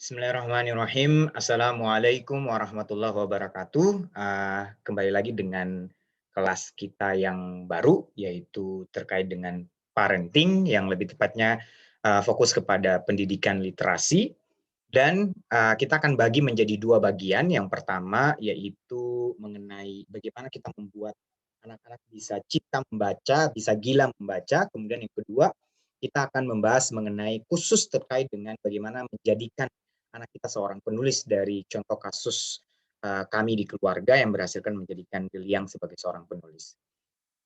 Bismillahirrahmanirrahim. Assalamualaikum warahmatullahi wabarakatuh. Kembali lagi dengan kelas kita yang baru, yaitu terkait dengan parenting, yang lebih tepatnya fokus kepada pendidikan literasi. Dan kita akan bagi menjadi dua bagian. Yang pertama yaitu mengenai bagaimana kita membuat anak-anak bisa cipta membaca, bisa gila membaca. Kemudian yang kedua, kita akan membahas mengenai khusus terkait dengan bagaimana menjadikan anak kita seorang penulis dari contoh kasus kami di keluarga yang berhasilkan menjadikan Diliang sebagai seorang penulis.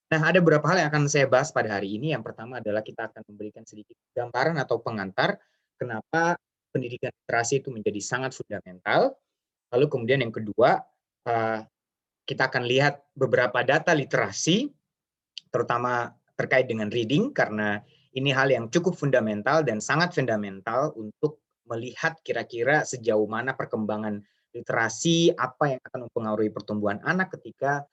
Nah, ada beberapa hal yang akan saya bahas pada hari ini. Yang pertama adalah kita akan memberikan sedikit gambaran atau pengantar kenapa pendidikan literasi itu menjadi sangat fundamental. Lalu kemudian yang kedua, eh, kita akan lihat beberapa data literasi, terutama terkait dengan reading, karena ini hal yang cukup fundamental dan sangat fundamental untuk melihat kira-kira sejauh mana perkembangan literasi, apa yang akan mempengaruhi pertumbuhan anak ketika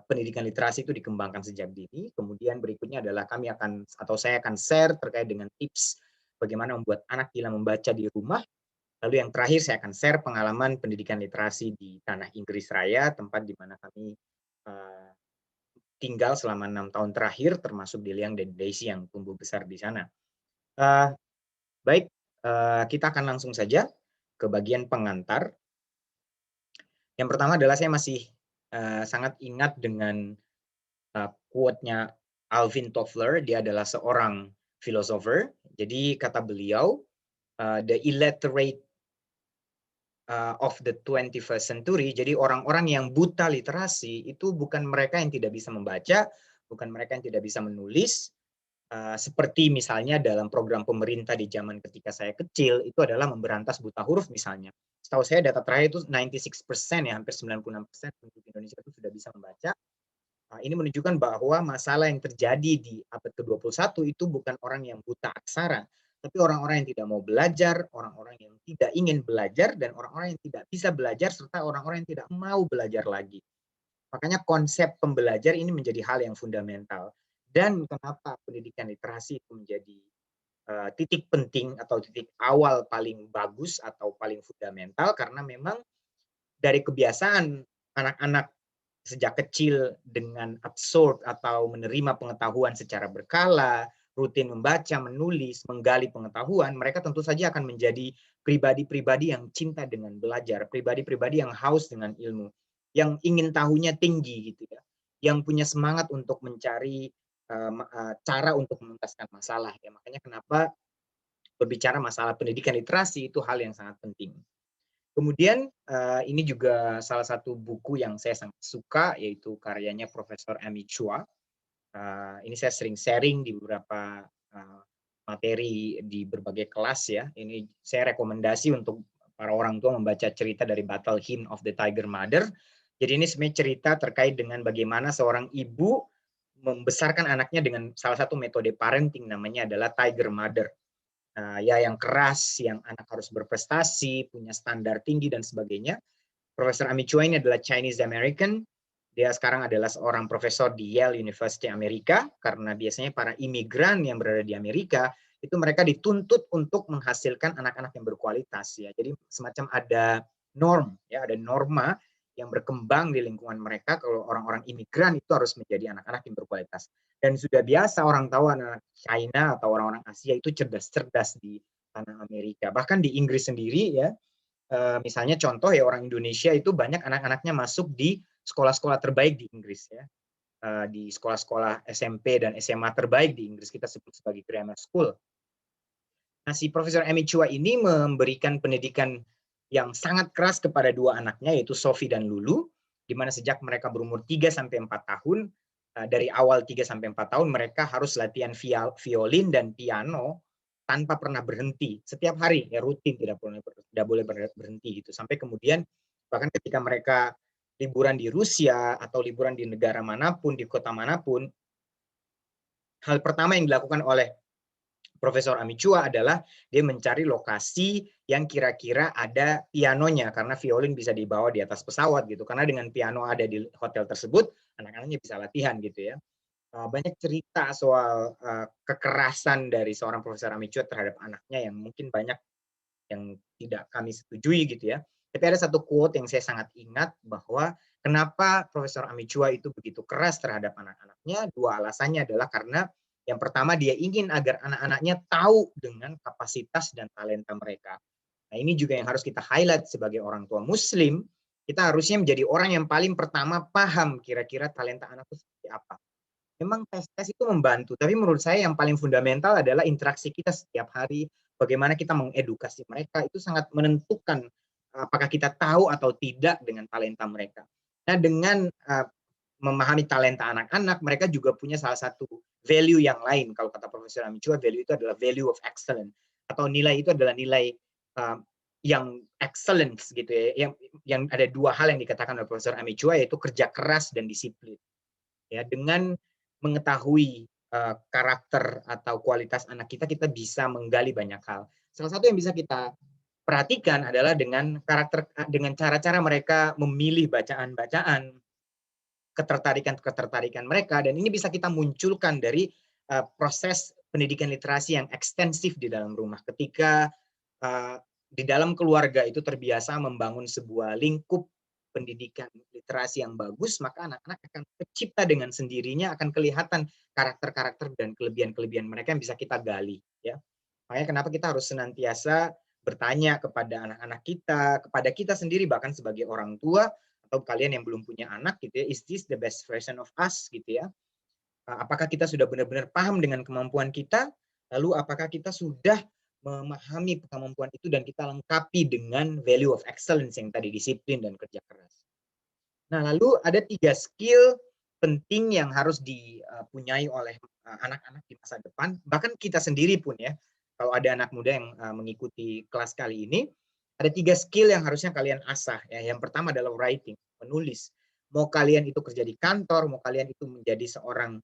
pendidikan literasi itu dikembangkan sejak dini. Kemudian berikutnya adalah saya akan share terkait dengan tips bagaimana membuat anak gila membaca di rumah. Lalu yang terakhir saya akan share pengalaman pendidikan literasi di tanah Inggris Raya, tempat di mana kami uh, tinggal selama 6 tahun terakhir, termasuk Diliang dan Daisy yang tumbuh besar di sana. Uh, baik, kita akan langsung saja ke bagian pengantar. Yang pertama adalah saya masih sangat ingat dengan quote-nya Alvin Toffler. Dia adalah seorang filosofer. Jadi kata beliau, the illiterate of the 21st century, jadi orang-orang yang buta literasi itu bukan mereka yang tidak bisa membaca, bukan mereka yang tidak bisa menulis, seperti misalnya dalam program pemerintah di zaman ketika saya kecil, itu adalah memberantas buta huruf misalnya. Setahu saya data terakhir itu 96%, ya, hampir 96% penduduk Indonesia itu sudah bisa membaca. Ini menunjukkan bahwa masalah yang terjadi di abad ke-21 itu bukan orang yang buta aksara, tapi orang-orang yang tidak mau belajar, orang-orang yang tidak ingin belajar, dan orang-orang yang tidak bisa belajar, serta orang-orang yang tidak mau belajar lagi. Makanya konsep pembelajar ini menjadi hal yang fundamental. Dan kenapa pendidikan literasi itu menjadi titik penting atau titik awal paling bagus atau paling fundamental, karena memang dari kebiasaan anak-anak sejak kecil dengan absorb atau menerima pengetahuan secara berkala, rutin membaca, menulis, menggali pengetahuan, mereka tentu saja akan menjadi pribadi-pribadi yang cinta dengan belajar, pribadi-pribadi yang haus dengan ilmu, yang ingin tahunya tinggi gitu ya, yang punya semangat untuk mencari cara untuk menuntaskan masalah ya. Makanya kenapa berbicara masalah pendidikan literasi itu hal yang sangat penting. Kemudian ini juga salah satu buku yang saya sangat suka, yaitu karyanya Profesor Amy Chua. Ini saya sering sharing di beberapa materi di berbagai kelas ya. Ini saya rekomendasi untuk para orang tua membaca cerita dari Battle Hymn of the Tiger Mother. Jadi ini sebenarnya cerita terkait dengan bagaimana seorang ibu membesarkan anaknya dengan salah satu metode parenting, namanya adalah Tiger Mother. Ya, yang keras, yang anak harus berprestasi, punya standar tinggi dan sebagainya. Profesor Amy Chua ini adalah Chinese American. Dia sekarang adalah seorang profesor di Yale University Amerika, karena biasanya para imigran yang berada di Amerika itu mereka dituntut untuk menghasilkan anak-anak yang berkualitas ya. Jadi semacam ada norm ya, ada norma yang berkembang di lingkungan mereka. Kalau orang-orang imigran itu harus menjadi anak-anak yang berkualitas. Dan sudah biasa orang tahu anak China atau orang-orang Asia itu cerdas-cerdas di tanah Amerika. Bahkan di Inggris sendiri ya, misalnya contoh ya, orang Indonesia itu banyak anak-anaknya masuk di sekolah-sekolah terbaik di Inggris ya. Di sekolah-sekolah SMP dan SMA terbaik di Inggris, kita sebut sebagai grammar school. Nah, si Profesor Amy Chua ini memberikan pendidikan yang sangat keras kepada dua anaknya, yaitu Sophie dan Lulu, di mana sejak mereka berumur 3-4 tahun, dari awal 3-4 tahun mereka harus latihan violin dan piano tanpa pernah berhenti, setiap hari ya, rutin, tidak boleh berhenti gitu, sampai kemudian bahkan ketika mereka liburan di Rusia atau liburan di negara manapun, di kota manapun, hal pertama yang dilakukan oleh Profesor Amy Chua adalah dia mencari lokasi yang kira-kira ada pianonya, karena violin bisa dibawa di atas pesawat gitu. Karena dengan piano ada di hotel tersebut, anak-anaknya bisa latihan gitu ya. Banyak cerita soal kekerasan dari seorang Profesor Amy Chua terhadap anaknya yang mungkin banyak yang tidak kami setujui gitu ya. Tapi ada satu quote yang saya sangat ingat bahwa kenapa Profesor Amichua itu begitu keras terhadap anak-anaknya. Dua alasannya adalah karena yang pertama dia ingin agar anak-anaknya tahu dengan kapasitas dan talenta mereka. Nah, ini juga yang harus kita highlight sebagai orang tua Muslim. Kita harusnya menjadi orang yang paling pertama paham kira-kira talenta anak itu seperti apa. Memang tes-tes itu membantu, tapi menurut saya yang paling fundamental adalah interaksi kita setiap hari, bagaimana kita mengedukasi mereka, itu sangat menentukan apakah kita tahu atau tidak dengan talenta mereka. Nah, dengan memahami talenta anak-anak, mereka juga punya salah satu value yang lain. Kalau kata Profesor Amichua, value itu adalah value of excellence, atau nilai itu adalah nilai uh, yang excellence gitu ya. Yang ada dua hal yang dikatakan oleh Profesor Amichua, yaitu kerja keras dan disiplin. Ya, dengan mengetahui karakter atau kualitas anak kita, kita bisa menggali banyak hal. Salah satu yang bisa kita perhatikan adalah dengan cara-cara mereka memilih bacaan-bacaan, ketertarikan mereka, dan ini bisa kita munculkan dari proses pendidikan literasi yang ekstensif di dalam rumah. Ketika di dalam keluarga itu terbiasa membangun sebuah lingkup pendidikan literasi yang bagus, maka anak-anak akan tercipta dengan sendirinya, akan kelihatan karakter-karakter dan kelebihan-kelebihan mereka yang bisa kita gali. Ya, makanya kenapa kita harus senantiasa bertanya kepada anak-anak kita, kepada kita sendiri, bahkan sebagai orang tua atau kalian yang belum punya anak gitu ya, is this the best version of us gitu ya? Apakah kita sudah benar-benar paham dengan kemampuan kita? Lalu apakah kita sudah memahami kemampuan itu dan kita lengkapi dengan value of excellence yang tadi, disiplin dan kerja keras. Nah, lalu ada 3 skill penting yang harus dipunyai oleh anak-anak di masa depan, bahkan kita sendiri pun ya. Kalau ada anak muda yang mengikuti kelas kali ini, ada 3 skill yang harusnya kalian asah ya. Yang pertama adalah writing, menulis. Mau kalian itu kerja di kantor, mau kalian itu menjadi seorang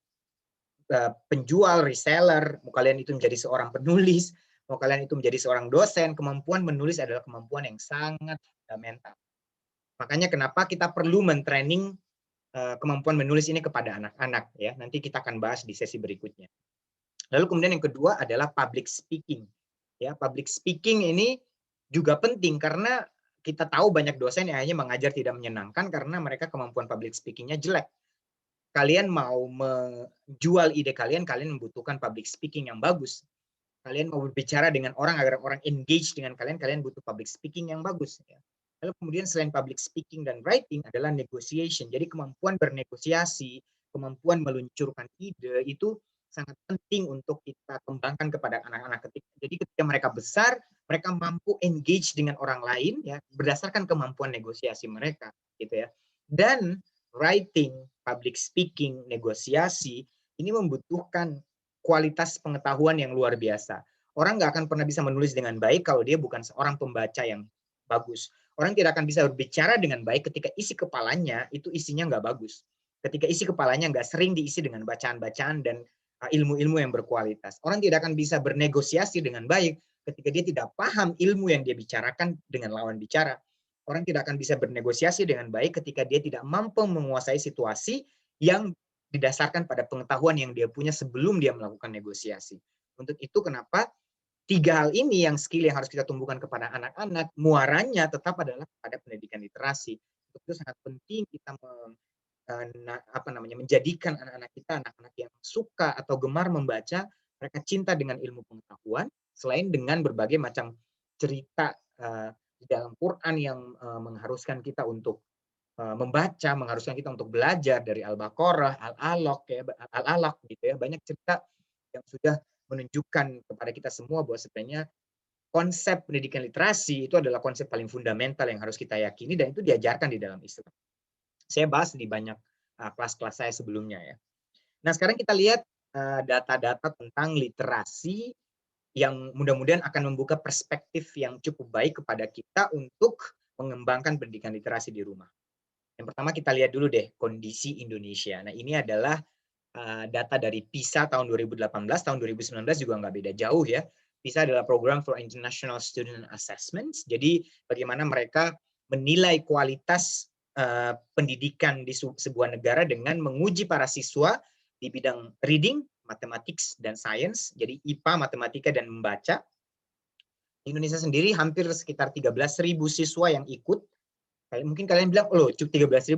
penjual, reseller, mau kalian itu menjadi seorang penulis, mau kalian itu menjadi seorang dosen, kemampuan menulis adalah kemampuan yang sangat fundamental. Makanya kenapa kita perlu mentraining kemampuan menulis ini kepada anak-anak ya. Nanti kita akan bahas di sesi berikutnya. Lalu kemudian yang kedua adalah public speaking. Ya, public speaking ini juga penting karena kita tahu banyak dosen yang hanya mengajar tidak menyenangkan karena mereka kemampuan public speaking-nya jelek. Kalian mau menjual ide kalian, kalian membutuhkan public speaking yang bagus. Kalian mau berbicara dengan orang agar orang engage dengan kalian, kalian butuh public speaking yang bagus. Ya. Lalu kemudian selain public speaking dan writing adalah negotiation. Jadi kemampuan bernegosiasi, kemampuan meluncurkan ide itu sangat penting untuk kita kembangkan kepada anak-anak. Jadi ketika mereka besar, mereka mampu engage dengan orang lain ya berdasarkan kemampuan negosiasi mereka, gitu ya. Dan writing, public speaking, negosiasi ini membutuhkan kualitas pengetahuan yang luar biasa. Orang nggak akan pernah bisa menulis dengan baik kalau dia bukan seorang pembaca yang bagus. Orang tidak akan bisa berbicara dengan baik ketika isi kepalanya itu isinya nggak bagus. Ketika isi kepalanya nggak sering diisi dengan bacaan-bacaan dan ilmu-ilmu yang berkualitas. Orang tidak akan bisa bernegosiasi dengan baik ketika dia tidak paham ilmu yang dia bicarakan dengan lawan bicara. Orang tidak akan bisa bernegosiasi dengan baik ketika dia tidak mampu menguasai situasi yang didasarkan pada pengetahuan yang dia punya sebelum dia melakukan negosiasi. Untuk itu kenapa 3 hal ini yang skill yang harus kita tumbuhkan kepada anak-anak, muaranya tetap adalah pada pendidikan literasi. Itu sangat penting kita menjadikan anak-anak kita anak-anak yang suka atau gemar membaca, mereka cinta dengan ilmu pengetahuan, selain dengan berbagai macam cerita di dalam Quran yang mengharuskan kita untuk membaca, mengharuskan kita untuk belajar dari Al-Baqarah, Al-Alaq ya, Al-Alaq gitu ya. Banyak cerita yang sudah menunjukkan kepada kita semua bahwa sebenarnya konsep pendidikan literasi itu adalah konsep paling fundamental yang harus kita yakini dan itu diajarkan di dalam Islam. Saya bahas di banyak kelas-kelas saya sebelumnya ya. Nah, sekarang kita lihat data-data tentang literasi yang mudah-mudahan akan membuka perspektif yang cukup baik kepada kita untuk mengembangkan pendidikan literasi di rumah. Yang pertama kita lihat dulu deh kondisi Indonesia. Nah, ini adalah data dari PISA tahun 2018, tahun 2019 juga nggak beda jauh ya. PISA adalah Program for International Student Assessments. Jadi bagaimana mereka menilai kualitas pendidikan di sebuah negara dengan menguji para siswa di bidang reading, mathematics, dan science. Jadi IPA, matematika, dan membaca. Di Indonesia sendiri hampir sekitar 13.000 siswa yang ikut. Mungkin kalian bilang, loh 13.000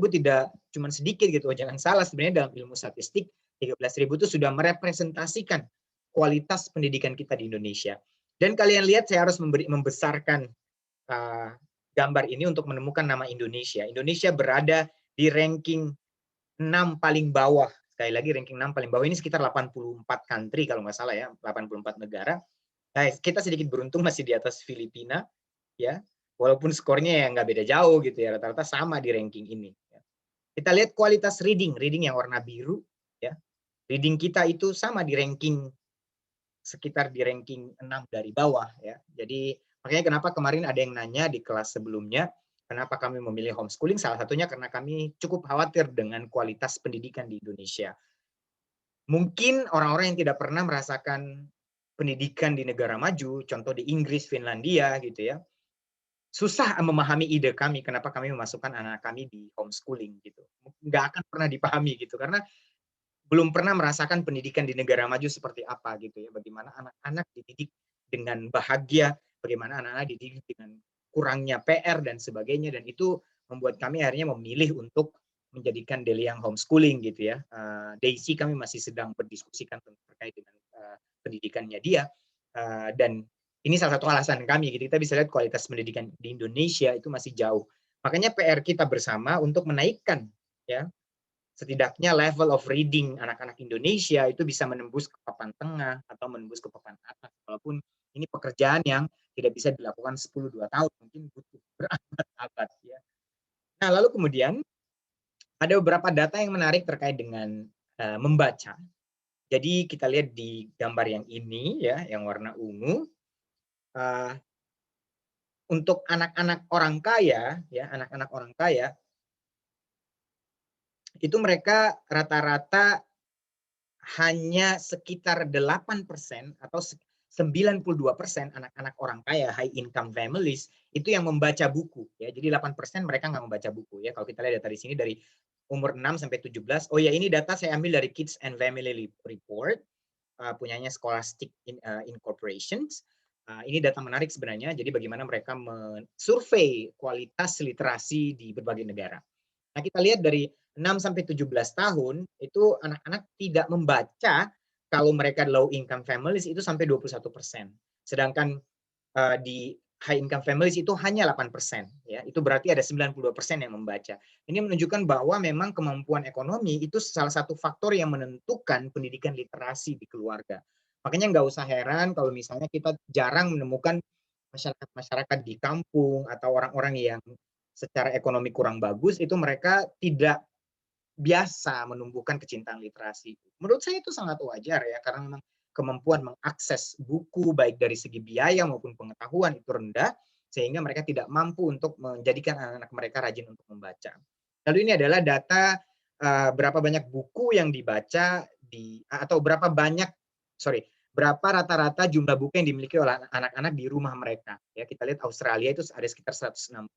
tidak cuma sedikit gitu. Oh, jangan salah, sebenarnya dalam ilmu statistik 13.000 itu sudah merepresentasikan kualitas pendidikan kita di Indonesia. Dan kalian lihat saya harus membesarkan gambar ini untuk menemukan nama Indonesia. Indonesia berada di ranking 6 paling bawah. Sekali lagi ranking 6 paling bawah ini sekitar 84 country kalau nggak salah ya, 84 negara. Nah, kita sedikit beruntung masih di atas Filipina ya. Walaupun skornya ya nggak beda jauh gitu ya, rata-rata sama di ranking ini. Kita lihat kualitas reading yang warna biru ya. Reading kita itu sama di ranking sekitar di ranking 6 dari bawah ya. Jadi makanya kenapa kemarin ada yang nanya di kelas sebelumnya, kenapa kami memilih homeschooling? Salah satunya karena kami cukup khawatir dengan kualitas pendidikan di Indonesia. Mungkin orang-orang yang tidak pernah merasakan pendidikan di negara maju, contoh di Inggris, Finlandia gitu ya, susah memahami ide kami kenapa kami memasukkan anak kami di homeschooling gitu. Nggak akan pernah dipahami gitu karena belum pernah merasakan pendidikan di negara maju seperti apa gitu ya. Bagaimana anak-anak dididik dengan bahagia, bagaimana anak-anak dididik dengan kurangnya PR dan sebagainya, dan itu membuat kami akhirnya memilih untuk menjadikan Deliang homeschooling gitu ya. Daisy kami masih sedang berdiskusikan terkait dengan pendidikannya dia, dan ini salah satu alasan kami. Gitu. Kita bisa lihat kualitas pendidikan di Indonesia itu masih jauh. Makanya PR kita bersama untuk menaikkan ya setidaknya level of reading anak-anak Indonesia itu bisa menembus ke papan tengah atau menembus ke papan atas. Walaupun ini pekerjaan yang tidak bisa dilakukan 10-2 tahun, mungkin butuh berabad-abad ya. Nah, lalu kemudian ada beberapa data yang menarik terkait dengan membaca. Jadi kita lihat di gambar yang ini ya, yang warna ungu. Untuk anak-anak orang kaya ya, anak-anak orang kaya itu mereka rata-rata hanya sekitar 8% atau 92% anak-anak orang kaya high income families itu yang membaca buku ya. Jadi 8% mereka nggak membaca buku ya. Kalau kita lihat data di sini dari umur 6 sampai 17. Oh ya, ini data saya ambil dari Kids and Family Report punyanya Scholastic Incorporations. Ini data menarik sebenarnya. Jadi bagaimana mereka mensurvei kualitas literasi di berbagai negara. Nah, kita lihat dari 6 sampai 17 tahun itu anak-anak tidak membaca kalau mereka low income families itu sampai 21%. Sedangkan di high income families itu hanya 8%. Ya. Itu berarti ada 92% yang membaca. Ini menunjukkan bahwa memang kemampuan ekonomi itu salah satu faktor yang menentukan pendidikan literasi di keluarga. Makanya nggak usah heran kalau misalnya kita jarang menemukan masyarakat-masyarakat di kampung atau orang-orang yang secara ekonomi kurang bagus, itu mereka tidak biasa menumbuhkan kecintaan literasi. Menurut saya itu sangat wajar ya, karena memang kemampuan mengakses buku baik dari segi biaya maupun pengetahuan itu rendah, sehingga mereka tidak mampu untuk menjadikan anak-anak mereka rajin untuk membaca. Lalu ini adalah data berapa banyak buku yang dibaca atau berapa rata-rata jumlah buku yang dimiliki oleh anak-anak di rumah mereka. Ya, kita lihat Australia itu ada sekitar 160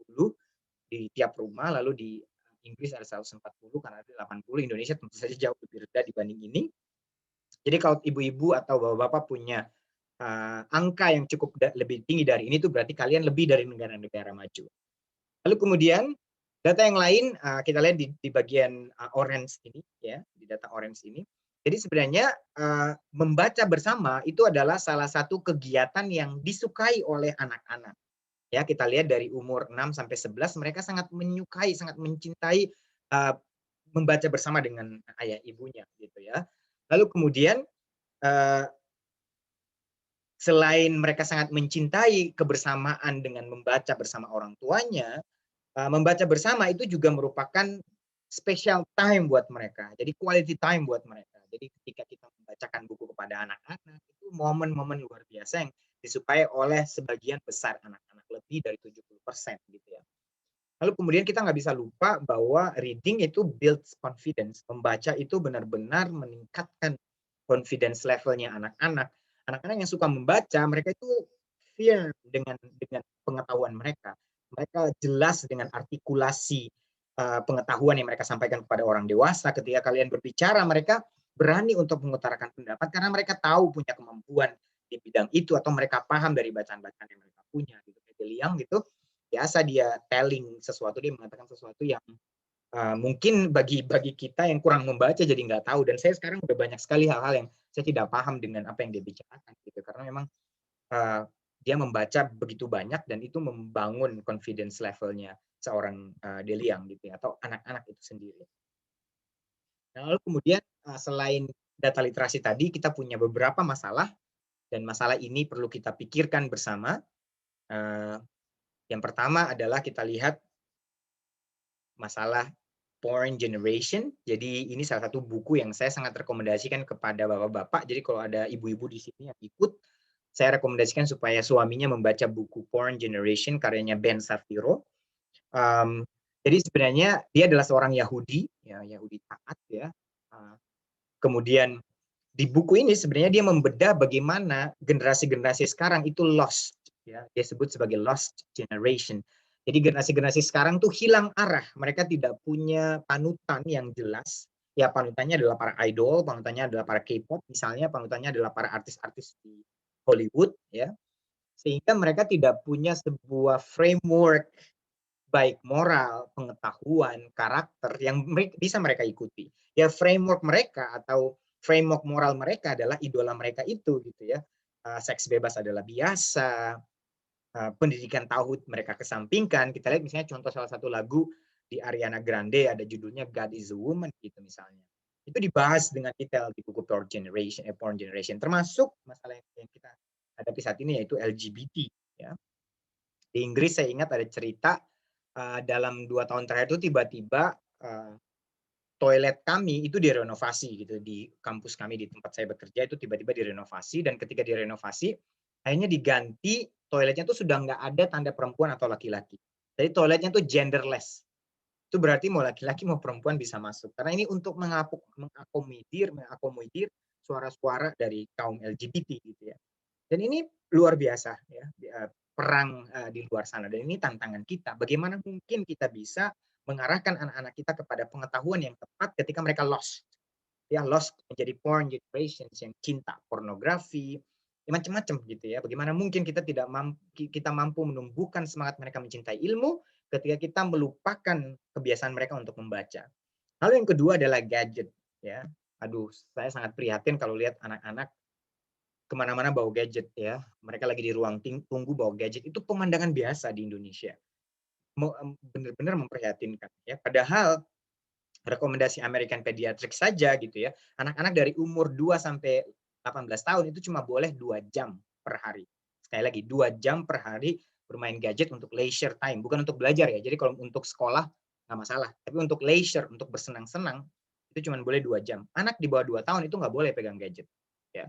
di tiap rumah, lalu di Inggris ada 140, Kanada 80, Indonesia tentu saja jauh lebih rendah dibanding ini. Jadi kalau ibu-ibu atau bapak-bapak punya angka yang cukup lebih tinggi dari ini, itu berarti kalian lebih dari negara-negara maju. Lalu kemudian data yang lain kita lihat di bagian orange ini, ya, di data orange ini. Jadi sebenarnya membaca bersama itu adalah salah satu kegiatan yang disukai oleh anak-anak. Ya, kita lihat dari umur 6 sampai 11 mereka sangat menyukai, sangat mencintai membaca bersama dengan ayah ibunya gitu ya. Lalu kemudian selain mereka sangat mencintai kebersamaan dengan membaca bersama orang tuanya, membaca bersama itu juga merupakan special time buat mereka. Jadi quality time buat mereka. Jadi ketika kita membacakan buku kepada anak-anak, itu momen-momen luar biasa yang disukai oleh sebagian besar anak-anak, lebih dari 70% gitu ya. Lalu kemudian kita nggak bisa lupa bahwa reading itu builds confidence. Membaca itu benar-benar meningkatkan confidence levelnya anak-anak. Anak-anak yang suka membaca, mereka itu fear dengan pengetahuan mereka. Mereka jelas dengan artikulasi pengetahuan yang mereka sampaikan kepada orang dewasa. Ketika kalian berbicara, mereka berani untuk mengutarakan pendapat karena mereka tahu punya kemampuan di bidang itu atau mereka paham dari bacaan-bacaan yang mereka bukunya gitu. Liang gitu biasa dia telling sesuatu, dia mengatakan sesuatu yang mungkin bagi kita yang kurang membaca jadi nggak tahu. Dan saya sekarang udah banyak sekali hal-hal yang saya tidak paham dengan apa yang dia bicarakan gitu, karena memang dia membaca begitu banyak dan itu membangun confidence levelnya seorang De Liang gitu ya, atau anak-anak itu sendiri. Nah, lalu kemudian selain data literasi tadi, kita punya beberapa masalah dan masalah ini perlu kita pikirkan bersama. Yang pertama adalah kita lihat masalah porn generation. Jadi ini salah satu buku yang saya sangat rekomendasikan kepada bapak-bapak. Jadi kalau ada ibu-ibu di sini yang ikut, saya rekomendasikan supaya suaminya membaca buku Porn Generation karyanya Ben Shapiro. Jadi sebenarnya dia adalah seorang Yahudi, ya Yahudi taat ya. Kemudian di buku ini sebenarnya dia membedah bagaimana generasi-generasi sekarang itu lost, ya. Dia sebut sebagai lost generation. Jadi generasi-generasi sekarang tuh hilang arah, mereka tidak punya panutan yang jelas. Ya panutannya adalah para idol, panutannya adalah para K-pop misalnya, panutannya adalah para artis-artis di Hollywood, ya. Sehingga mereka tidak punya sebuah framework baik moral, pengetahuan, karakter yang bisa mereka ikuti. Ya framework mereka atau framework moral mereka adalah idola mereka itu gitu ya. Seks bebas adalah biasa, pendidikan tauhid mereka kesampingkan. Kita lihat misalnya contoh salah satu lagu di Ariana Grande ada judulnya God is a Woman gitu misalnya. Itu dibahas dengan detail di buku Porn Generation, termasuk masalah yang kita hadapi saat ini yaitu LGBT ya. Di Inggris saya ingat ada cerita dalam 2 tahun terakhir itu tiba-tiba toilet kami itu direnovasi gitu di kampus kami di tempat saya bekerja itu tiba-tiba direnovasi, dan ketika direnovasi akhirnya diganti toiletnya tuh sudah nggak ada tanda perempuan atau laki-laki. Jadi toiletnya tuh genderless. Itu berarti mau laki-laki mau perempuan bisa masuk. Karena ini untuk mengakomodir suara-suara dari kaum LGBT gitu ya. Dan ini luar biasa ya, perang di luar sana. Dan ini tantangan kita. Bagaimana mungkin kita bisa mengarahkan anak-anak kita kepada pengetahuan yang tepat ketika mereka lost. Ya, lost menjadi porn generation yang cinta pornografi, ya macam-macam gitu ya. Bagaimana mungkin kita mampu menumbuhkan semangat mereka mencintai ilmu ketika kita melupakan kebiasaan mereka untuk membaca. Lalu yang kedua adalah gadget ya. Aduh, saya sangat prihatin kalau lihat anak-anak kemana-mana bawa gadget ya. Mereka lagi di ruang tunggu bawa gadget. Itu pemandangan biasa di Indonesia. Benar-benar memprihatinkan ya. Padahal rekomendasi American Pediatrics saja gitu ya. Anak-anak dari umur 2 sampai 18 tahun itu cuma boleh 2 jam per hari. Sekali lagi 2 jam per hari bermain gadget untuk leisure time, bukan untuk belajar ya. Jadi kalau untuk sekolah nggak masalah, tapi untuk leisure, untuk bersenang-senang itu cuma boleh 2 jam. Anak di bawah 2 tahun itu nggak boleh pegang gadget ya.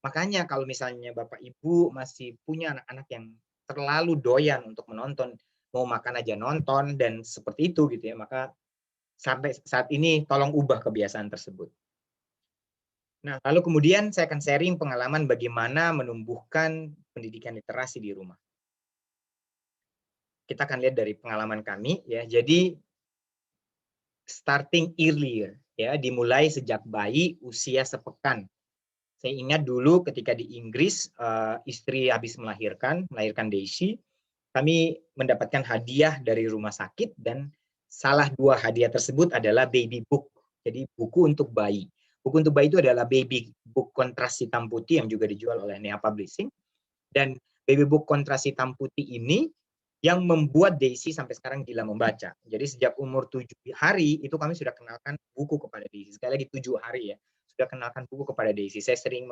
Makanya kalau misalnya Bapak Ibu masih punya anak-anak yang terlalu doyan untuk menonton, mau makan aja nonton dan seperti itu gitu ya, maka sampai saat ini tolong ubah kebiasaan tersebut. Nah, lalu kemudian saya akan sharing pengalaman bagaimana menumbuhkan pendidikan literasi di rumah. Kita akan lihat dari pengalaman kami ya. Jadi starting earlier ya, dimulai sejak bayi usia sepekan. Saya ingat dulu ketika di Inggris, istri habis melahirkan Daisy, kami mendapatkan hadiah dari rumah sakit dan salah 2 hadiah tersebut adalah baby book. Jadi buku untuk bayi. Buku untuk bayi itu adalah baby book kontras hitam putih yang juga dijual oleh Nea Publishing. Dan baby book kontras hitam putih ini yang membuat Daisy sampai sekarang gila membaca. Jadi sejak umur 7 hari itu kami sudah kenalkan buku kepada Daisy. Sekali lagi 7 hari ya. Sudah kenalkan buku kepada Daisy. Saya sering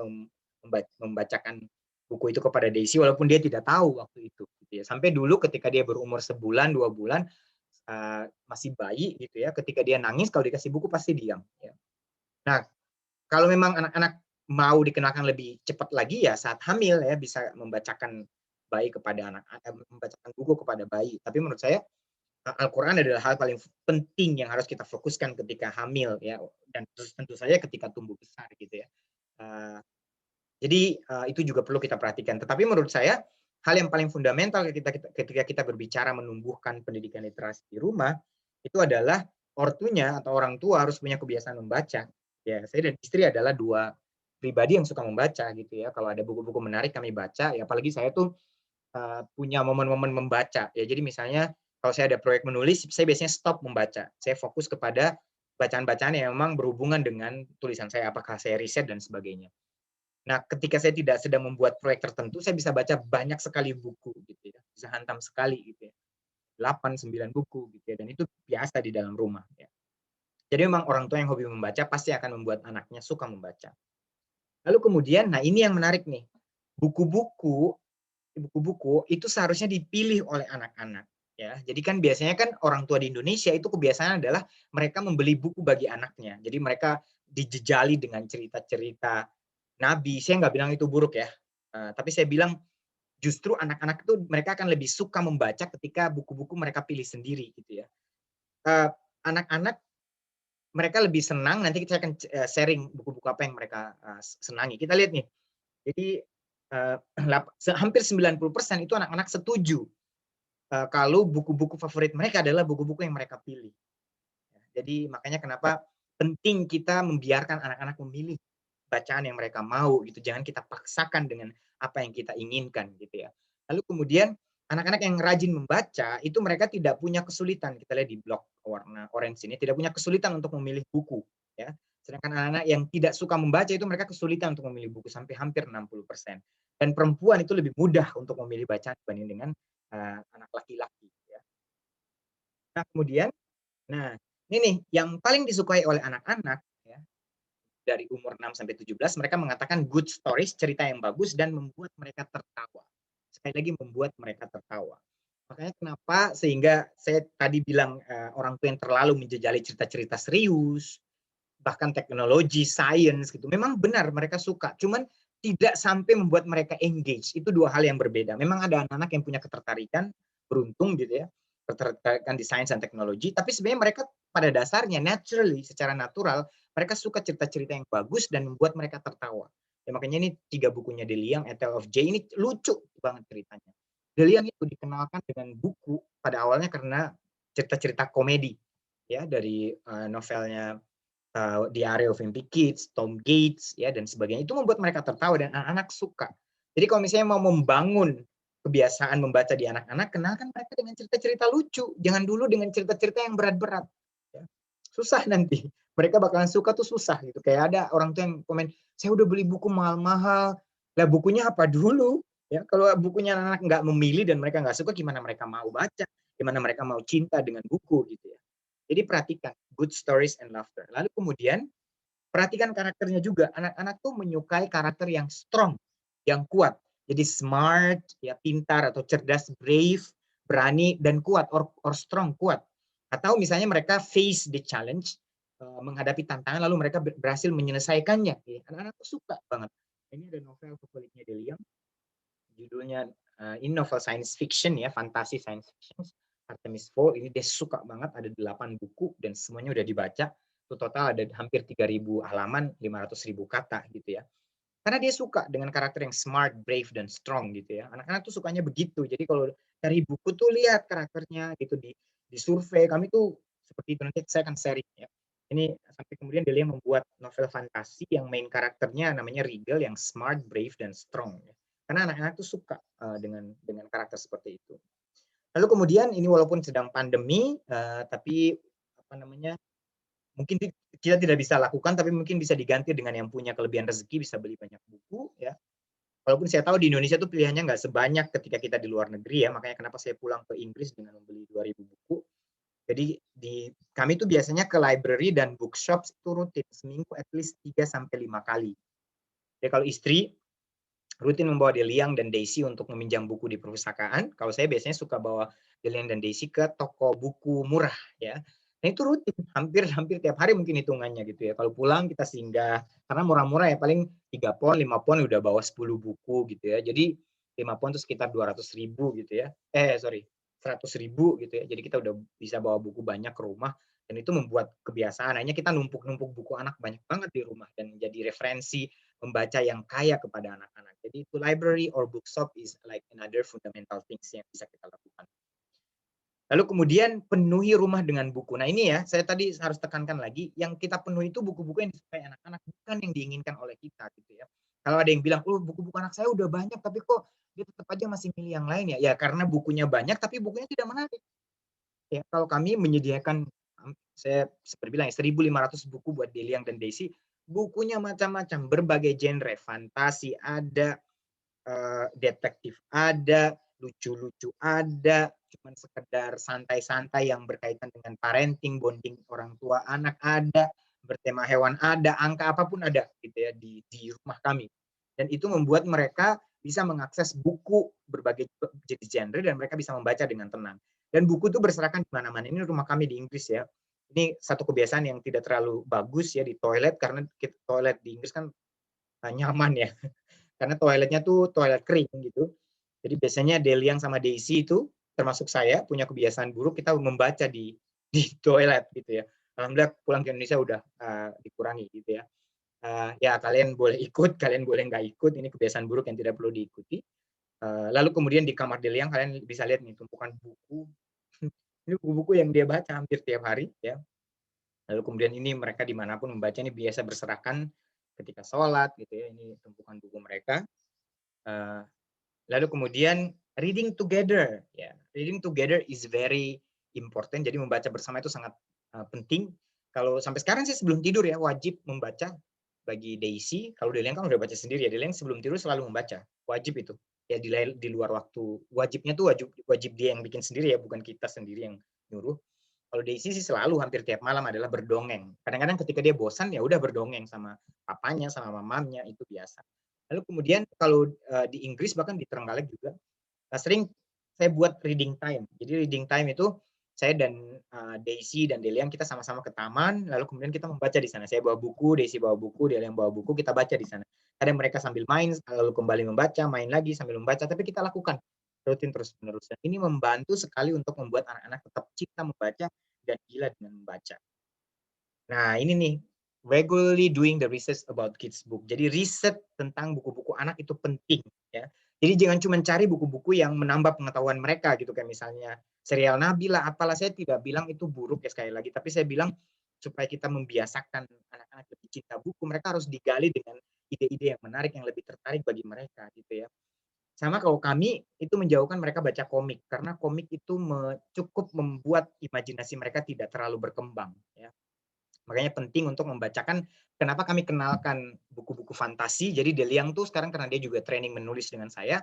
membacakan buku itu kepada Daisy walaupun dia tidak tahu waktu itu gitu ya. Sampai dulu ketika dia berumur sebulan 2 bulan masih bayi gitu ya, ketika dia nangis kalau dikasih buku pasti diam ya. Nah, kalau memang anak-anak mau dikenalkan lebih cepat lagi ya saat hamil ya, bisa membacakan membacakan buku kepada bayi. Tapi menurut saya Al-Quran adalah hal paling penting yang harus kita fokuskan ketika hamil ya, dan tentu saja ketika tumbuh besar gitu ya. Jadi itu juga perlu kita perhatikan. Tetapi menurut saya hal yang paling fundamental ketika kita berbicara menumbuhkan pendidikan literasi di rumah itu adalah ortunya atau orang tua harus punya kebiasaan membaca. Ya, saya dan istri adalah 2 pribadi yang suka membaca gitu ya. Kalau ada buku-buku menarik kami baca. Ya apalagi saya tuh punya momen-momen membaca ya. Jadi misalnya kalau saya ada proyek menulis, saya biasanya stop membaca. Saya fokus kepada bacaan-bacaan yang memang berhubungan dengan tulisan saya, apakah saya riset dan sebagainya. Nah, ketika saya tidak sedang membuat proyek tertentu, saya bisa baca banyak sekali buku gitu ya, bisa hantam sekali gitu ya, 8, 9 buku gitu ya, dan itu biasa di dalam rumah ya. Jadi memang orang tua yang hobi membaca pasti akan membuat anaknya suka membaca. Lalu kemudian, nah ini yang menarik nih, buku-buku buku-buku itu seharusnya dipilih oleh anak-anak ya. Jadi kan biasanya kan orang tua di Indonesia itu kebiasaan adalah mereka membeli buku bagi anaknya. Jadi mereka dijejali dengan cerita-cerita nabi. Saya nggak bilang itu buruk ya. Tapi saya bilang justru anak-anak itu mereka akan lebih suka membaca ketika buku-buku mereka pilih sendiri gitu ya. Eh, Anak-anak mereka lebih senang, nanti saya akan sharing buku-buku apa yang mereka senangi. Kita lihat nih. Jadi hampir 90% itu anak-anak setuju kalau buku-buku favorit mereka adalah buku-buku yang mereka pilih. Jadi makanya kenapa penting kita membiarkan anak-anak memilih bacaan yang mereka mau gitu. Jangan kita paksakan dengan apa yang kita inginkan gitu ya. Lalu kemudian anak-anak yang rajin membaca itu mereka tidak punya kesulitan. Kita lihat di blok warna orange ini tidak punya kesulitan untuk memilih buku ya. Sedangkan anak-anak yang tidak suka membaca itu mereka kesulitan untuk memilih buku sampai hampir 60%. Dan perempuan itu lebih mudah untuk memilih bacaan dibanding dengan anak laki-laki ya. Nah, kemudian ini nih yang paling disukai oleh anak-anak ya, dari umur 6 sampai 17 mereka mengatakan good stories, cerita yang bagus dan membuat mereka tertawa. Sekali lagi membuat mereka tertawa. Makanya kenapa sehingga saya tadi bilang orang tua yang terlalu menjejali cerita-cerita serius, bahkan teknologi, sains gitu. Memang benar mereka suka, cuman tidak sampai membuat mereka engage. Itu dua hal yang berbeda. Memang ada anak-anak yang punya ketertarikan, beruntung gitu ya, ketertarikan di sains dan teknologi, tapi sebenarnya mereka pada dasarnya naturally, secara natural, mereka suka cerita-cerita yang bagus dan membuat mereka tertawa. Ya, makanya ini 3 bukunya Deliang, A Tale of Jay, ini lucu banget ceritanya. Deliang itu dikenalkan dengan buku pada awalnya karena cerita-cerita komedi ya dari novelnya The Area of Wimpy Kids, Tom Gates, ya dan sebagainya. Itu membuat mereka tertawa dan anak-anak suka. Jadi kalau misalnya mau membangun kebiasaan membaca di anak-anak, kenalkan mereka dengan cerita-cerita lucu. Jangan dulu dengan cerita-cerita yang berat-berat. Ya. Susah nanti. Mereka bakalan suka tuh susah gitu. Kayak ada orang tuh yang komen, saya udah beli buku mahal-mahal. Lah bukunya apa dulu? Ya, kalau bukunya anak nggak memilih dan mereka nggak suka, gimana mereka mau baca? Gimana mereka mau cinta dengan buku gitu ya. Jadi perhatikan good stories and laughter. Lalu kemudian perhatikan karakternya juga. Anak-anak tuh menyukai karakter yang strong, yang kuat. Jadi smart, ya pintar atau cerdas, brave, berani dan kuat or strong, kuat. Atau misalnya mereka face the challenge, menghadapi tantangan lalu mereka berhasil menyelesaikannya. Ya, anak-anak tuh suka banget. Ini ada novel favoritnya Deliang, judulnya ini novel science fiction ya, fantasi science fiction. Artemis Fowl ini dia suka banget, ada 8 buku dan semuanya udah dibaca. Itu total ada hampir 3.000 halaman, 500.000 kata gitu ya. Karena dia suka dengan karakter yang smart, brave dan strong gitu ya. Anak-anak tuh sukanya begitu. Jadi kalau dari buku tuh lihat karakternya gitu di survei kami tuh seperti itu, nanti saya akan sharing ya. Ini sampai kemudian dia membuat novel fantasi yang main karakternya namanya Regal yang smart, brave dan strong ya. Karena anak-anak tuh suka dengan karakter seperti itu. Lalu kemudian ini walaupun sedang pandemi, tapi apa namanya, mungkin kita tidak bisa lakukan, tapi mungkin bisa diganti dengan yang punya kelebihan rezeki bisa beli banyak buku ya. Walaupun saya tahu di Indonesia tuh pilihannya nggak sebanyak ketika kita di luar negeri ya, makanya kenapa saya pulang ke Inggris dengan membeli 2.000 buku. Jadi kami tuh biasanya ke library dan bookshop itu rutin seminggu at least 3 sampai 5 kali. Jadi kalau istri rutin membawa Deliang dan Daisy untuk meminjam buku di perpustakaan. Kalau saya biasanya suka bawa Deliang dan Daisy ke toko buku murah ya. Nah itu rutin, hampir tiap hari mungkin hitungannya gitu ya. Kalau pulang kita singgah, karena murah-murah ya paling 3 pon, 5 pon udah bawa 10 buku gitu ya. Jadi 5 pon itu sekitar 200.000 gitu ya. 100.000 gitu ya. Jadi kita udah bisa bawa buku banyak ke rumah dan itu membuat kebiasaan. Akhirnya kita numpuk-numpuk buku anak banyak banget di rumah dan menjadi referensi membaca yang kaya kepada anak-anak. Jadi itu library or bookshop is like another fundamental things yang bisa kita lakukan. Lalu kemudian penuhi rumah dengan buku. Nah ini ya, saya tadi harus tekankan lagi, yang kita penuhi itu buku-buku yang disukai anak-anak, bukan yang diinginkan oleh kita gitu ya. Kalau ada yang bilang, "Oh, buku-buku anak saya udah banyak, tapi kok dia tetap aja masih milih yang lain ya?" Ya karena bukunya banyak, tapi bukunya tidak menarik. Ya, kalau kami menyediakan, saya seperti bilang ya, 1.500 buku buat Deliang dan Daisy, bukunya macam-macam, berbagai genre, fantasi ada, detektif ada, lucu-lucu ada, cuman sekedar santai-santai yang berkaitan dengan parenting, bonding orang tua anak ada, bertema hewan ada, angka apapun ada gitu ya di rumah kami. Dan itu membuat mereka bisa mengakses buku berbagai jenis genre dan mereka bisa membaca dengan tenang. Dan buku itu berserakan di mana-mana. Ini rumah kami di Inggris ya. Ini satu kebiasaan yang tidak terlalu bagus ya di toilet karena toilet di Inggris kan nyaman ya. Karena toiletnya tuh toilet kering gitu. Jadi biasanya Deliang sama Daisy itu termasuk saya punya kebiasaan buruk kita membaca di toilet gitu ya. Alhamdulillah pulang ke Indonesia udah dikurangi gitu ya. Ya kalian boleh ikut, kalian boleh nggak ikut. Ini kebiasaan buruk yang tidak perlu diikuti. Lalu kemudian di kamar Deliang kalian bisa lihat nih tumpukan buku. Ini buku-buku yang dia baca hampir tiap hari ya. Lalu kemudian ini mereka dimanapun membaca ini biasa berserakan ketika sholat gitu ya. Ini tumpukan buku mereka. Uh, Lalu kemudian reading together, ya, reading together is very important. Jadi membaca bersama itu sangat penting. Kalau sampai sekarang sih sebelum tidur ya wajib membaca bagi Daisy. Kalau Deliang kan udah baca sendiri ya. Deliang sebelum tidur selalu membaca, wajib itu. Ya di luar waktu wajibnya tuh wajib dia yang bikin sendiri ya, bukan kita sendiri yang nyuruh. Kalau Daisy sih selalu hampir tiap malam adalah berdongeng. Kadang-kadang ketika dia bosan ya udah berdongeng sama papanya, sama mamanya, itu biasa. Lalu kemudian kalau di Inggris bahkan di Trenggalek juga sering saya buat reading time. Jadi reading time itu saya dan Daisy dan Deliang kita sama-sama ke taman, lalu kemudian kita membaca di sana. Saya bawa buku, Daisy bawa buku, Deliang bawa buku, kita baca di sana. Kadang mereka sambil main, lalu kembali membaca, main lagi sambil membaca, tapi kita lakukan rutin terus-menerus. Dan ini membantu sekali untuk membuat anak-anak tetap cinta membaca dan gila dengan membaca. Nah, ini nih, regularly doing the research about kids book. Jadi riset tentang buku-buku anak itu penting ya. Jadi jangan cuma cari buku-buku yang menambah pengetahuan mereka gitu kayak misalnya serial Nabila apalah, saya tidak bilang itu buruk ya sekali lagi, tapi saya bilang supaya kita membiasakan anak-anak lebih cinta buku, mereka harus digali dengan ide-ide yang menarik yang lebih tertarik bagi mereka gitu ya. Sama kalau kami itu menjauhkan mereka baca komik karena komik itu cukup membuat imajinasi mereka tidak terlalu berkembang ya. Makanya penting untuk membacakan, kenapa kami kenalkan buku-buku fantasi. Jadi Deliang tuh sekarang karena dia juga training menulis dengan saya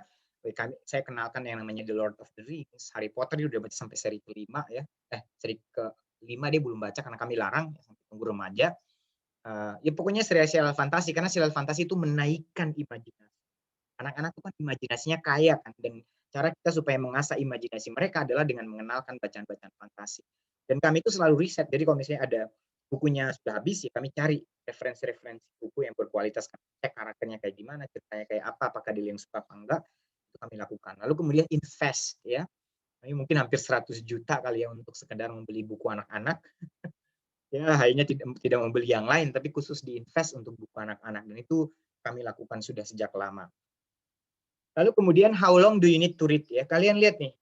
kenalkan yang namanya The Lord of the Rings, Harry Potter, dia udah baca sampai seri kelima ya. Seri kelima dia belum baca karena kami larang ya, sampai tunggu remaja. Ya pokoknya serial fantasi, karena serial fantasi itu menaikkan imajinasi. Anak-anak itu kan imajinasinya kaya kan, dan cara kita supaya mengasah imajinasi mereka adalah dengan mengenalkan bacaan-bacaan fantasi. Dan kami itu selalu riset, jadi kalau misalnya ada bukunya sudah habis ya kami cari referensi-referensi buku yang berkualitas, kami cek karakternya kayak gimana, ceritanya kayak apa, apakah dia yang suka apa enggak, itu kami lakukan. Lalu kemudian invest ya, kami mungkin hampir 100 juta kali ya untuk sekedar membeli buku anak-anak. Ya akhirnya tidak membeli yang lain, tapi khusus diinvest untuk buku anak-anak, dan itu kami lakukan sudah sejak lama. Lalu kemudian how long do you need to read ya? Kalian lihat nih,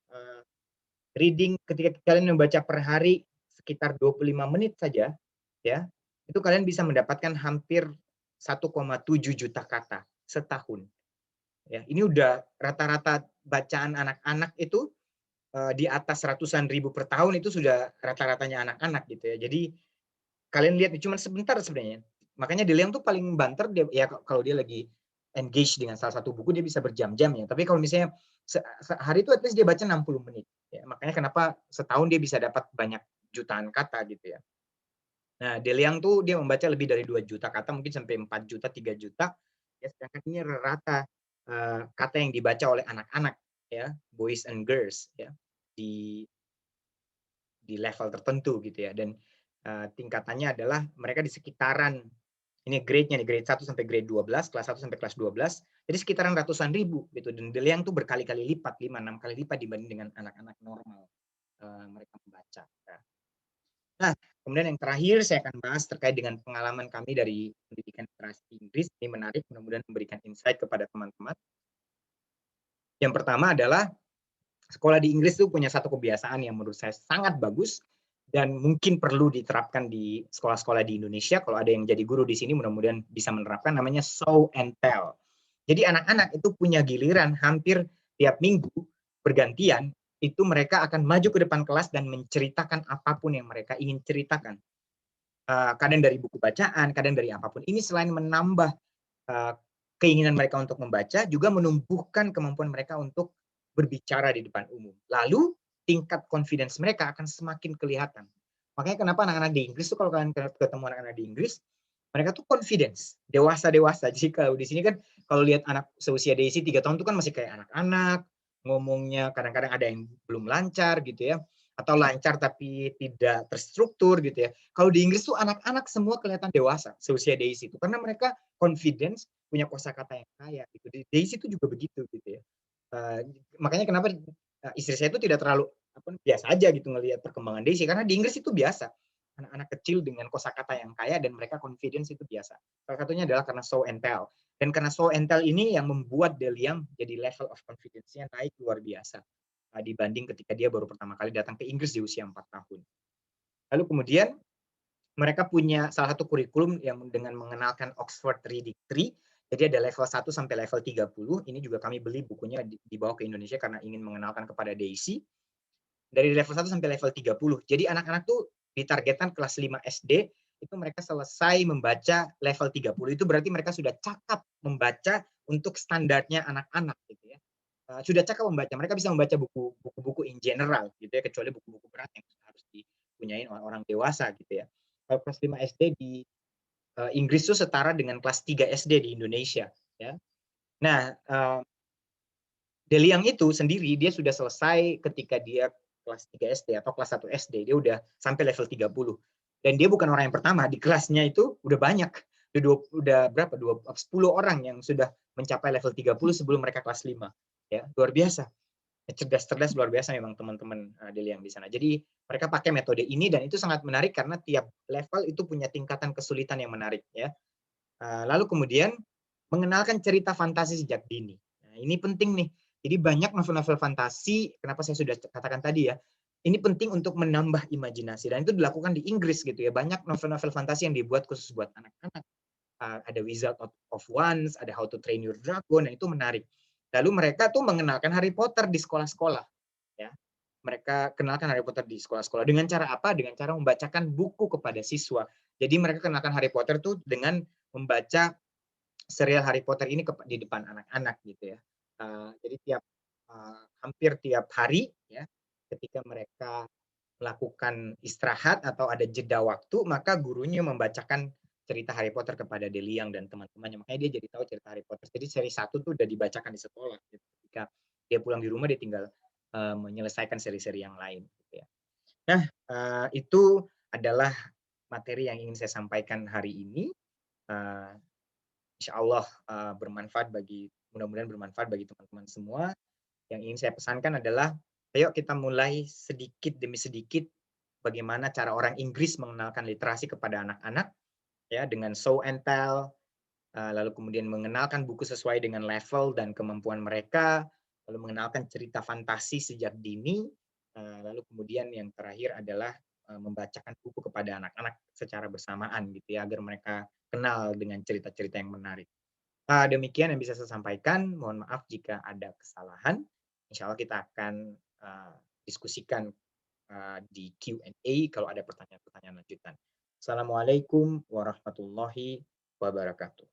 reading ketika kalian membaca per hari sekitar 25 menit saja ya, itu kalian bisa mendapatkan hampir 1,7 juta kata setahun. Ya, ini udah rata-rata bacaan anak-anak itu di atas ratusan ribu per tahun, itu sudah rata-ratanya anak-anak gitu ya. Jadi kalian lihat cuma sebentar sebenarnya. Makanya Deliang tuh paling banter dia ya, kalau dia lagi engage dengan salah satu buku dia bisa berjam-jam ya. Tapi kalau misalnya sehari itu at least dia baca 60 menit. Ya, makanya kenapa setahun dia bisa dapat banyak jutaan kata gitu ya. Nah, Deliang tuh dia membaca lebih dari 2 juta kata, mungkin sampai 4 juta, 3 juta. Ya, sedangkan ini rata kata yang dibaca oleh anak-anak ya, boys and girls ya, di level tertentu gitu ya. Dan tingkatannya adalah mereka di sekitaran, ini grade-nya nih, grade 1 sampai grade 12, kelas 1 sampai kelas 12. Jadi sekitaran ratusan ribu gitu. Dan Deliang tuh berkali-kali lipat, 5-6 kali lipat dibanding dengan anak-anak normal mereka membaca. Nah, kemudian yang terakhir saya akan bahas terkait dengan pengalaman kami dari pendidikan literasi Inggris. Ini menarik, mudah-mudahan memberikan insight kepada teman-teman. Yang pertama adalah sekolah di Inggris itu punya satu kebiasaan yang menurut saya sangat bagus dan mungkin perlu diterapkan di sekolah-sekolah di Indonesia. Kalau ada yang jadi guru di sini mudah-mudahan bisa menerapkan, namanya show and tell. Jadi anak-anak itu punya giliran hampir tiap minggu bergantian, itu mereka akan maju ke depan kelas dan menceritakan apapun yang mereka ingin ceritakan. Kadang dari buku bacaan, kadang dari apapun. Ini selain menambah uh, keinginan mereka untuk membaca, juga menumbuhkan kemampuan mereka untuk berbicara di depan umum. Lalu tingkat confidence mereka akan semakin kelihatan. Makanya kenapa anak-anak di Inggris tuh kalau kalian ketemu anak-anak di Inggris, mereka tuh confidence, dewasa-dewasa. Jadi kalau di sini kan kalau lihat anak seusia Daisy 3 tahun tuh kan masih kayak anak-anak, ngomongnya kadang-kadang ada yang belum lancar gitu ya, atau lancar tapi tidak terstruktur gitu ya. Kalau di Inggris tuh anak-anak semua kelihatan dewasa seusia Daisy itu karena mereka confidence, punya kosakata yang kaya gitu. Di Daisy itu juga begitu gitu ya. Makanya kenapa istri saya itu tidak terlalu biasa aja gitu ngelihat perkembangan Daisy karena di Inggris itu biasa. Anak-anak kecil dengan kosakata yang kaya dan mereka confidence itu biasa. Salah satunya adalah karena show and tell. Dan karena show and tell ini yang membuat Deliang jadi level of confidence-nya naik luar biasa dibanding ketika dia baru pertama kali datang ke Inggris di usia 4 tahun. Lalu kemudian mereka punya salah satu kurikulum yang dengan mengenalkan Oxford Reading Tree. Jadi ada level 1 sampai level 30. Ini juga kami beli bukunya dibawa ke Indonesia karena ingin mengenalkan kepada Daisy. Dari level 1 sampai level 30. Jadi anak-anak tuh ditargetkan kelas 5 SD itu mereka selesai membaca level 30. Itu berarti mereka sudah cakap membaca untuk standarnya anak-anak gitu ya. Sudah cakap membaca. Mereka bisa membaca buku-buku in general gitu ya, kecuali buku-buku berat yang harus dipunyain oleh orang dewasa gitu ya. Kalau kelas 5 SD di Inggris itu setara dengan kelas 3 SD di Indonesia ya. Nah, Deliang itu sendiri dia sudah selesai ketika dia kelas 3 SD atau kelas 1 SD, dia udah sampai level 30. Dan dia bukan orang yang pertama, di kelasnya itu udah banyak. Udah berapa? 10 orang yang sudah mencapai level 30 sebelum mereka kelas 5. Ya, luar biasa. Cerdas-cerdas luar biasa memang teman-teman Deliang di sana. Jadi mereka pakai metode ini dan itu sangat menarik karena tiap level itu punya tingkatan kesulitan yang menarik ya. Lalu kemudian mengenalkan cerita fantasi sejak dini. Nah, ini penting nih. Jadi banyak novel-novel fantasi, kenapa saya sudah katakan tadi ya, ini penting untuk menambah imajinasi dan itu dilakukan di Inggris gitu ya. Banyak novel-novel fantasi yang dibuat khusus buat anak-anak. Ada Wizard of Wands, ada How to Train Your Dragon, dan itu menarik. Lalu mereka tuh mengenalkan Harry Potter di sekolah-sekolah ya. Mereka kenalkan Harry Potter di sekolah-sekolah dengan cara apa? Dengan cara membacakan buku kepada siswa. Jadi mereka kenalkan Harry Potter tuh dengan membaca serial Harry Potter ini di depan anak-anak gitu ya. Jadi hampir tiap hari ya, ketika mereka melakukan istirahat atau ada jeda waktu, maka gurunya membacakan cerita Harry Potter kepada Deliang dan teman-temannya. Makanya dia jadi tahu cerita Harry Potter. Jadi seri 1 tuh udah dibacakan di sekolah. Gitu. Ketika dia pulang di rumah, dia tinggal menyelesaikan seri-seri yang lain. Gitu ya. Nah, itu adalah materi yang ingin saya sampaikan hari ini. Uh, Insya Allah bermanfaat bagi mudah-mudahan bermanfaat bagi teman-teman semua. Yang ingin saya pesankan adalah ayo kita mulai sedikit demi sedikit bagaimana cara orang Inggris mengenalkan literasi kepada anak-anak ya dengan show and tell, lalu kemudian mengenalkan buku sesuai dengan level dan kemampuan mereka, lalu mengenalkan cerita fantasi sejak dini, lalu kemudian yang terakhir adalah membacakan buku kepada anak-anak secara bersamaan gitu ya agar mereka kenal dengan cerita-cerita yang menarik. Demikian yang bisa saya sampaikan. Mohon maaf jika ada kesalahan. Insya Allah kita akan diskusikan di Q&A kalau ada pertanyaan-pertanyaan lanjutan. Assalamualaikum warahmatullahi wabarakatuh.